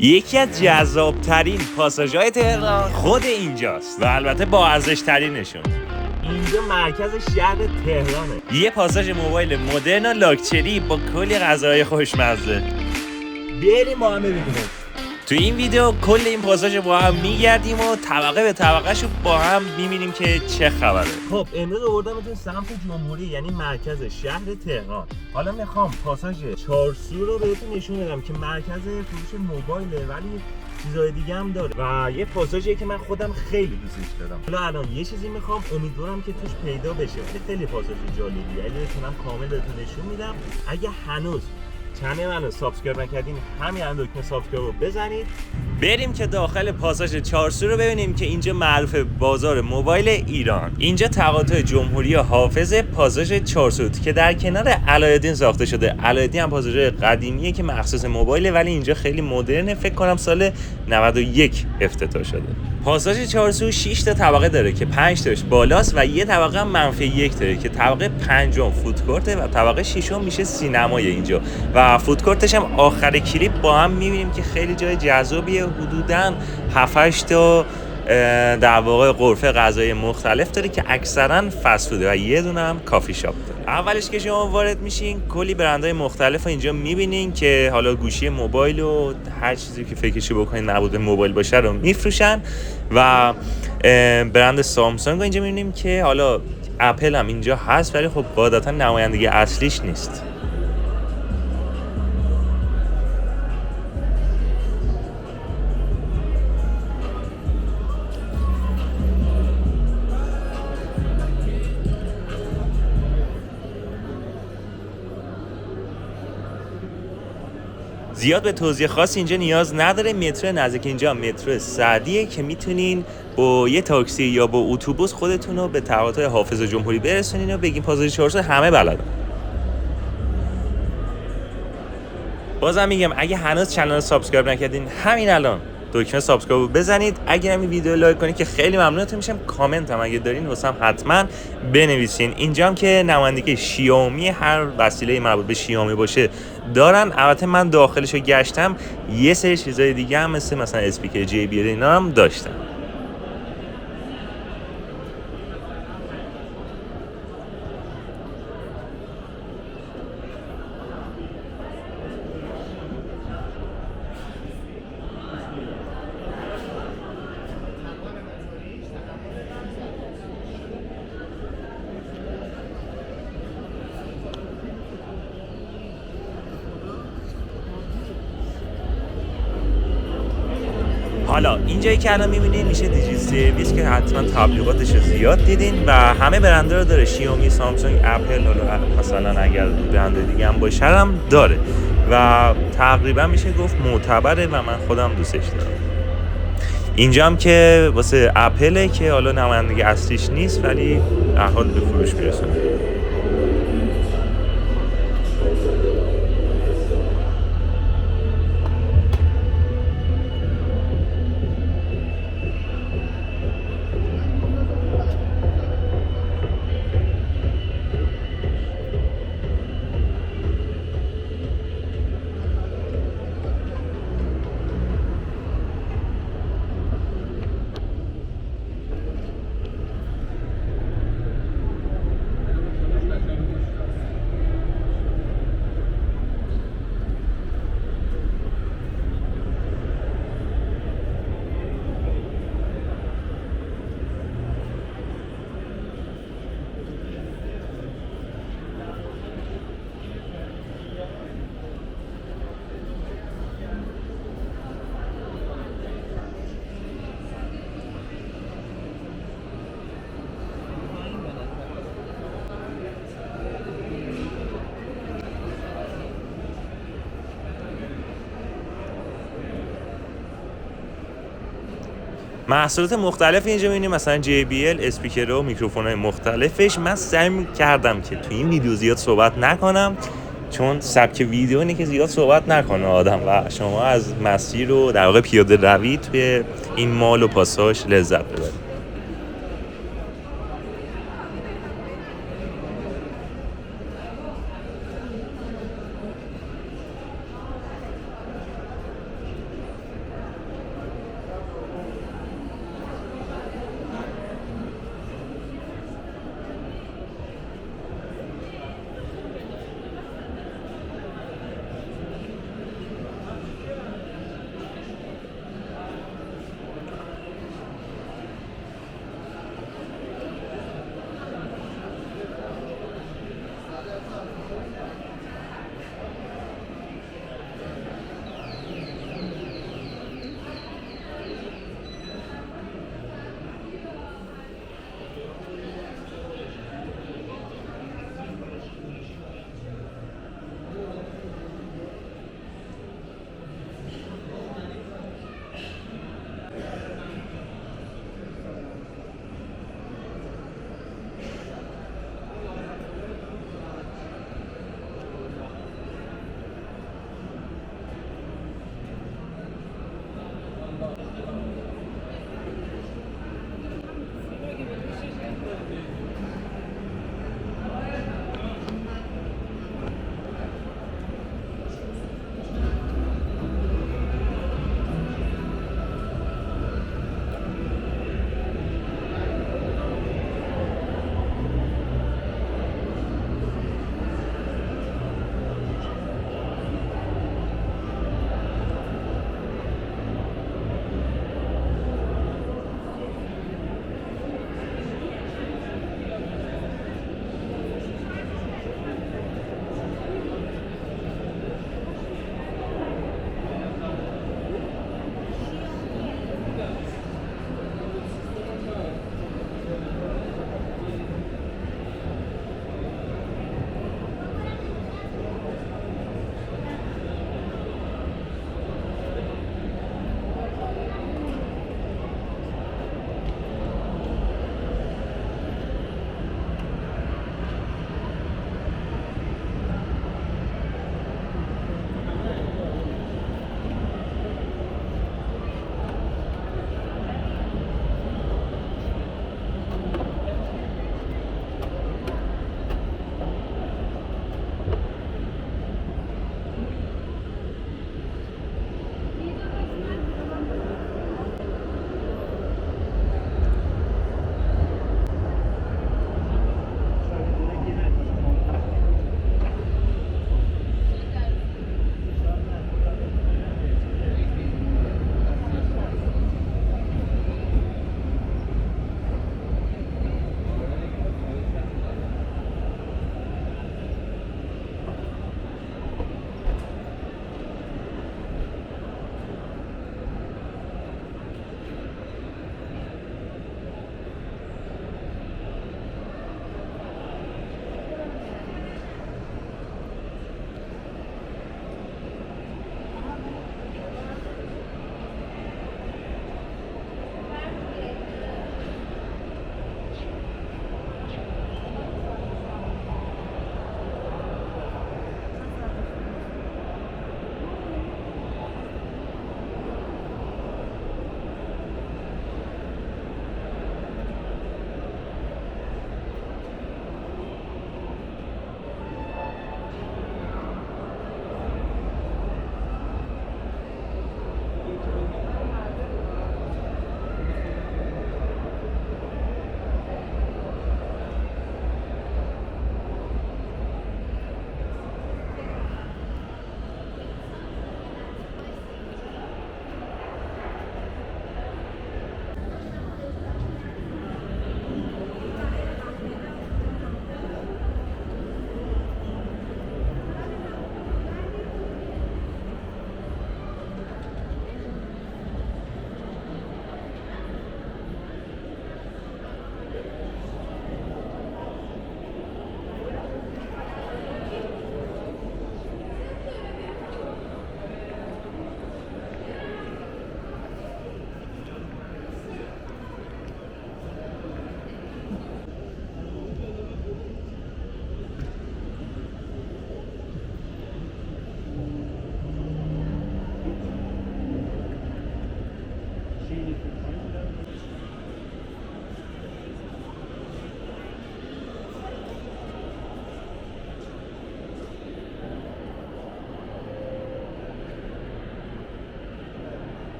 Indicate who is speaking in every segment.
Speaker 1: یکی از جذابترین پاساژهای تهران خود اینجاست و البته با ارزش ترینشون. اینجا مرکز شهر تهرانه. یه پاساژ موبایل مدرن و لاکچری با کلی غذاهای خوشمزه. بریم با هم ببینیم. تو این ویدیو کل این پاساژ با هم میگردیم و طبقه به طبقه‌شو با هم میبینیم که چه خبره. خب امروز آوردمتون سمت جمهوری، یعنی مرکز شهر تهران. حالا میخوام پاساژ چارسو رو بهتون نشون بدم که مرکز فروش موبایله، ولی چیزای دیگه هم داره و یه پاساژیه که من خودم خیلی دوستش دارم. حالا الان یه چیزی میخوام، امیدوارم که توش پیدا بشه. خیلی پاساژ جالبیه. اگه بتونم کامل بهتون نشون میدم. اگه هنوز چنل منو سابسکرایب نکردین همین الان دکمه سابسکرایب رو بزنید. بریم که داخل پاساژ چارسو رو ببینیم که اینجا معروف بازار موبایل ایران. اینجا تقاطع جمهوری حافظ پاساژ چارسو که در کنار علایالدین ساخته شده. علایالدین هم پاساژ قدیمیه که مخصوص موبایله، ولی اینجا خیلی مدرنه. فکر کنم سال 91 افتتاح شده. پاساژ چارسو 6 تا طبقه داره که 5 تاش بالاست و یه طبقه هم -1 داره که طبقه پنجم فودکورته و طبقه ششم میشه سینمای اینجا و فودکورتش هم آخر کلیپ با هم میبینیم که خیلی جای جذابیه. حدوداً 7-8 تا در واقع غرفه غذایی مختلف داره که اکثرا فست فوده و یه دونه هم کافی شاپ داره. اولش که شما وارد میشین کلی برندهای مختلف اینجا میبینین که حالا گوشی موبایل و هر چیزی که فکرشو بکنین نبود موبایل باشه رو میفروشن و برند سامسونگ رو اینجا میبینیم که حالا اپل هم اینجا هست، ولی خب قاعدتا نمایندگی اصلیش نیست. زیاد به توضیح خاص اینجا نیاز نداره. مترو نزدیک اینجا مترو سعدیه که میتونین با یه تاکسی یا با اتوبوس خودتون رو به تقاطع حافظ جمهوری برسونین و بگین پاساژ چارسو همه بلدن. بازم میگم اگه هنوز چنل رو سابسکرایب نکردین همین الان دکمه سابسکرایب رو بزنید. اگه همین ویدیو لایک کنید که خیلی ممنونتون میشم. کامنت هم اگه دارین واسم حتما بنویسین. اینجا هم که نمایندگی شیائومی هر وسیله مربوط به شیائومی باشه دارن. البته من داخلش رو گشتم، یه سری چیزای دیگه هم مثلا اسپیکر JBL اینا هم داشتن. حالا اینجایی که الان می‌بینید میشه دیجی سرویس که حتما تبلیغاتش رو زیاد دیدین و همه برندها رو داره. شیائومی، سامسونگ، اپل، حالا مثلا اگر برند دیگه هم باشه هم داره و تقریبا میشه گفت معتبره و من خودم دوستش دارم. اینجا هم که واسه اپله که حالا نمایندگی اصلیش نیست ولی در حال به فروش میرسونه. محصولات مختلف اینجا می‌بینیم، مثلا JBL، اسپیکر و میکروفون‌های مختلفش. من سعی کردم که تو این ویدیو زیاد صحبت نکنم چون سبک ویدیو اینه که زیاد صحبت نکنه آدم و شما از مسیر و در واقع پیاده روی توی این مال و پاساژ لذت ببرید.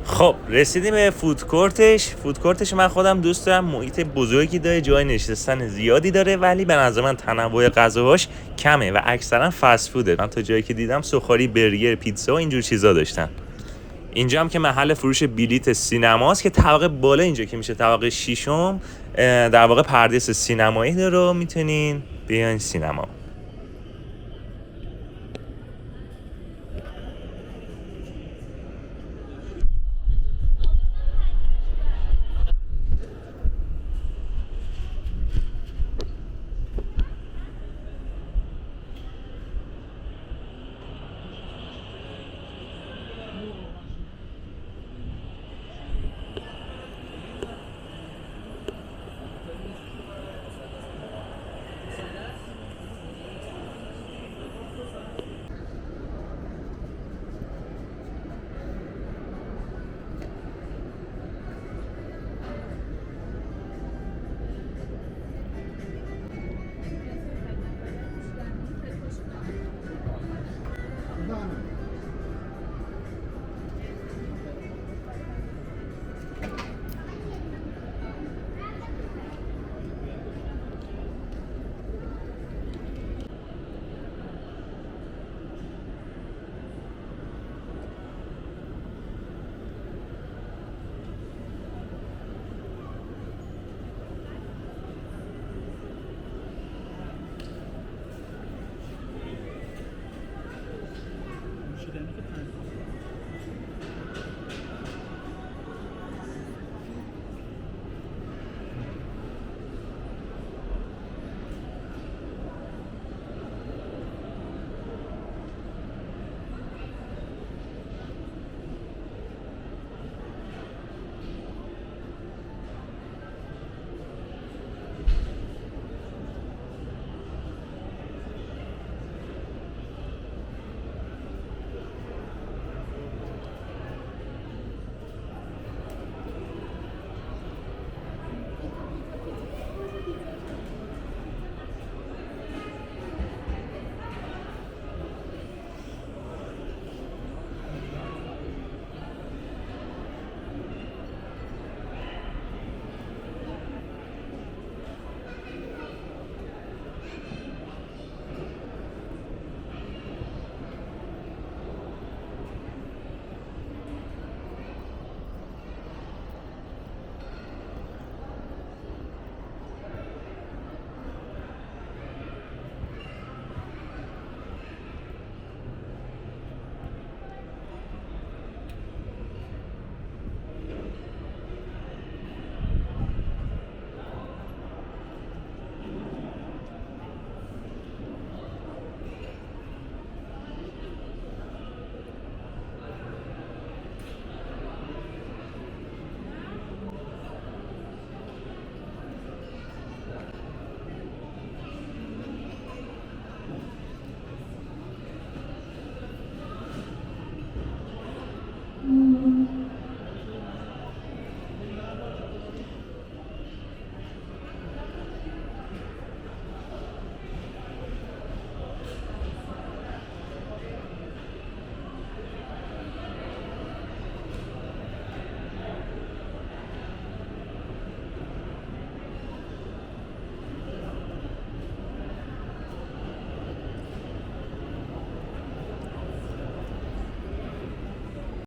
Speaker 1: خب رسیدیم به فودکورتش من خودم دوست دارم، محیط بزرگی داره، جای نشستن زیادی داره، ولی به نظر من تنوع غذاهاش کمه و اکثرا فست فوده. من تا جایی که دیدم سوخاری، برگر، پیتزا و اینجور چیزا داشتن. اینجا هم که محل فروش بلیت سینماست که طبقه بالا اینجا که میشه طبقه ششم، در واقع پردیس سینمایی داره، میتونین بیاین سینما.